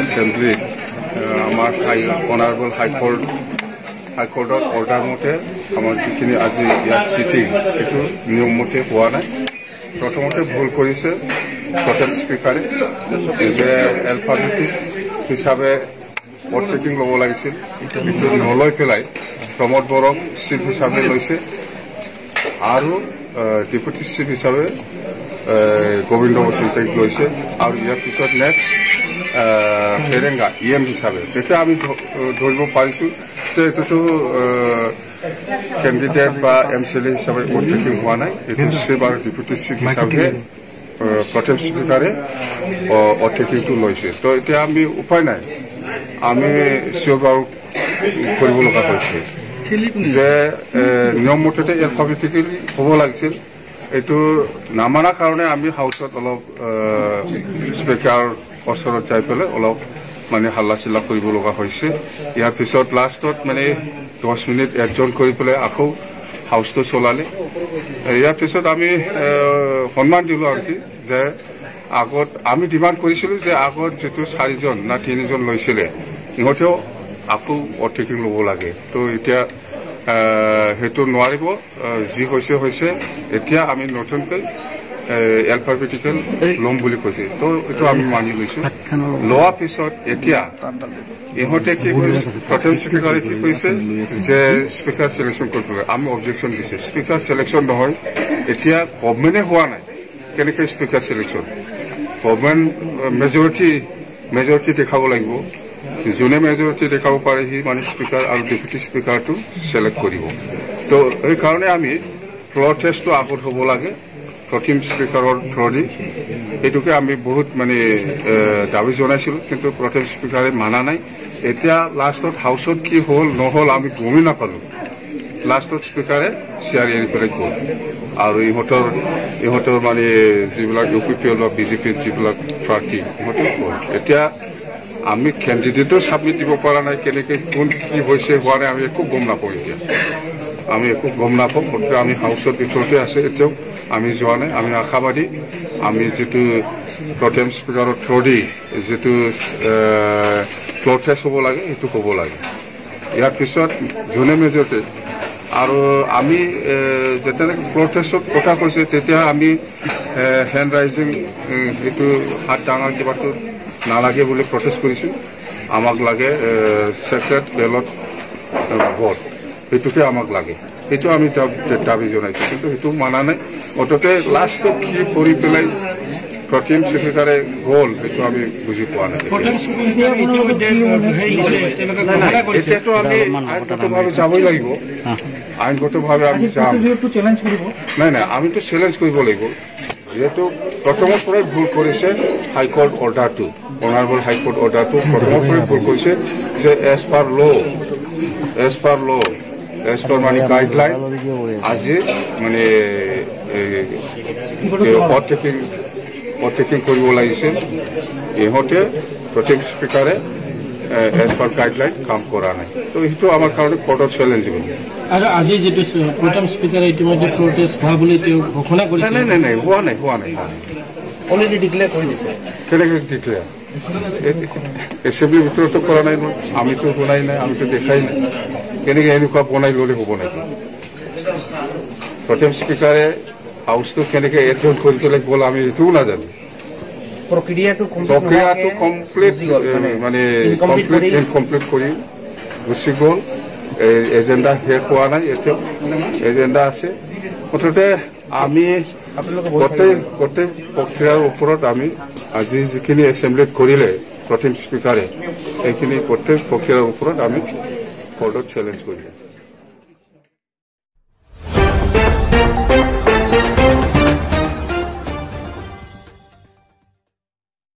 এসেম্বলিত আমাৰ honourable হাইকোৰ্টৰ order মতে আমাৰ যিখিনি আজি ইয়াত চিটিং সেইটো নিয়ম মতে হোৱা নাই। প্ৰথমতে ভুল কৰিছে প্ৰটেম স্পীকাৰে যে এলফাবেটিক হিচাপে অভাৰটেকিং ল'ব লাগিছিল, কিন্তু নলৈ পেলাই প্ৰমোদ বৰক চিফ হিচাপে লৈছে আৰু ডেপুটি চিফ হিচাপে গোবিন্দ বসুমতাৰীক লৈছে আৰু ইয়াৰ পিছত নেক্সট ফেৰেংগা EM হিচাপে। তেতিয়া আমি ধৰিব পাৰিছোঁ যে এইটোতো কেণ্ডিডেট বা MCLA হিচাপে অভাৰটেকিং হোৱা নাই, এইটো চিফ আৰু ডেপুটি চিফ হিচাপে প্ৰটেম স্পীকাৰে অভাৰটেকিংটো লৈছে। তো এতিয়া আমি উপায় নাই, আমি চিঞৰ বাৰ কৰিব লগা হৈছে যে নিয়ম মতে এলফাবেটিকেলি হ'ব লাগিছিল। এইটো নামানাৰ কাৰণে আমি হাউচত অলপ স্পীকাৰ ওচৰত যাই পেলাই অলপ মানে হাল্লা চিল্লা কৰিব লগা হৈছে। ইয়াৰ পিছত লাষ্টত মানে 10 মিনিট এডজন কৰি পেলাই আকৌ হাউচটো চলালে। ইয়াৰ পিছত আমি সন্মান দিলোঁ আৰু কি যে আগত আমি ডিমাণ্ড কৰিছিলোঁ যে আগত যিটো 4জন না 3জন লৈছিলে ইহঁতেও আকৌ অভাৰটেকিং ল'ব লাগে। তো এতিয়া সেইটো নোৱাৰিব, যি হৈছে এতিয়া আমি নতুনকৈ এলফাবেটিকেল ল'ম বুলি কৈছে। তো এইটো আমি মানি লৈছোঁ। লোৱাৰ পিছত এতিয়া ইহঁতে কি কৰিছে, প্ৰথম স্পীকাৰে কি কৈছে যে স্পীকাৰ চিলেকশ্যন কৰিব লাগে। আমি অবজেকশ্যন দিছোঁ, স্পীকাৰ চিলেকশ্যন নহয়, এতিয়া গভৰ্ণমেণ্টে হোৱা নাই, কেনেকৈ স্পীকাৰ চিলেকশ্যন? গভৰ্ণমেণ্ট মেজৰিটি দেখাব লাগিব। যোনে মেজৰিটি দেখাব পাৰে সি মানে স্পীকাৰ আৰু ডেপুটি স্পীকাৰটো চিলেক্ট কৰিব। তো সেইকাৰণে আমি ফ্ল'ৰ টেষ্টটো আগত হ'ব লাগে প্ৰথম স্পীকাৰৰ থ্ৰুদি। এইটোকে আমি বহুত মানে দাবী জনাইছিলোঁ, কিন্তু প্ৰথম স্পীকাৰে মানা নাই। এতিয়া লাষ্টত হাউচত কি হ'ল নহ'ল আমি গমেই নাপালোঁ। লাষ্টত স্পীকাৰে চেয়াৰ এৰি পেলাই গ'ল আৰু ইহঁতৰ মানে যিবিলাক UPPL বা BJPৰ যিবিলাক প্ৰাৰ্থী ইহঁতে গ'ল। এতিয়া আমি কেণ্ডিডেটো ছাবমিট দিব পৰা নাই, কেনেকৈ কোন কি হৈছে হোৱা নাই আমি একো গম নাপাওঁ। এতিয়া আমি একো গম নাপাওঁ, গতিকে আমি হাউচৰ ভিতৰতে আছে, এতিয়াও আমি যোৱা নাই। আমি আশাবাদী আমি যিটো প্ৰটেম স্পীকাৰৰ থ্ৰুদি যিটো ফ্ল'ৰ টেষ্ট হ'ব লাগে সেইটো হ'ব লাগে। ইয়াৰ পিছত যোনে মেজৰিটি আৰু আমি যেতিয়া ফ্ল'ৰ টেষ্টত কথা কৈছে তেতিয়া আমি হেণ্ড ৰাইজিং এইটো হাত ডাঙৰ কিবাটো নালাগে বুলি প্ৰটেষ্ট কৰিছোঁ। আমাক লাগে ছেক্ৰেট বেলট ভোট, সেইটোকে আমাক লাগে, সেইটো আমি দাবী জনাইছোঁ, কিন্তু সেইটো মানা নাই। মুঠতে লাষ্টত কি কৰি পেলাই প্ৰথম স্পীকাৰে গ'ল সেইটো আমি বুজি পোৱা নাই। এতিয়াতো আমি আইনগতভাৱে যাবই লাগিব, আইনগতভাৱে আমি যাম। নাই আমিতো চেলেঞ্জ কৰিব লাগিব, যিহেতু প্ৰথমৰ পৰাই ভুল কৰিছে হাইকোৰ্ট অৰ্ডাৰটো, অনাৰেবল হাইকোৰ্ট অৰ্ডাৰটো প্ৰথমৰ পৰাই ভুল কৰিছে যে এজ পাৰ মানে গাইডলাইন আজি মানে অভাৰটেকিং কৰিব লাগিছে। ইহঁতে প্ৰটেম স্পীকাৰে এজ পাৰ গাইডলাইন কাম কৰা নাই। তো সেইটো আমাৰ কাৰণে কোৰ্টত চেলেঞ্জ দিব। আৰু আজি যিটো প্ৰটেম স্পীকাৰে ইতিমধ্যে প্ৰটেষ্ট হোৱা বুলি তেওঁ ঘোষণা কৰিছে। নাই হোৱা নাই অলৰেডি ডিক্লেয়াৰ কৰি দিছে। কেনেকৈ ডিক্লেয়াৰ? এছেম্বলিৰ ভিতৰতো কৰা নাই নহয়, আমিতো শুনাই নাই, আমিতো দেখাই নাই। কেনেকৈ এনেকুৱা বনাই ল'লে হ'ব নেকি? প্ৰথম স্পীকাৰে হাউচটো কেনেকৈ এডজন কৰি পেলাই গ'ল আমি এইটোও নাজানো। প্ৰক্ৰিয়াটো কমপ্লিট কৰি গুচি গ'ল। এজেণ্ডা শেষ হোৱা নাই, এতিয়াও এজেণ্ডা আছে। মুঠতে আমি গোটেই প্ৰক্ৰিয়াৰ ওপৰত আমি আজি যিখিনি এছেম্বলিত কৰিলে প্ৰথম স্পীকাৰে এইখিনি গোটেই প্ৰক্ৰিয়াৰ ওপৰত আমি কোৰ্টত চেলেঞ্জ কৰিলে।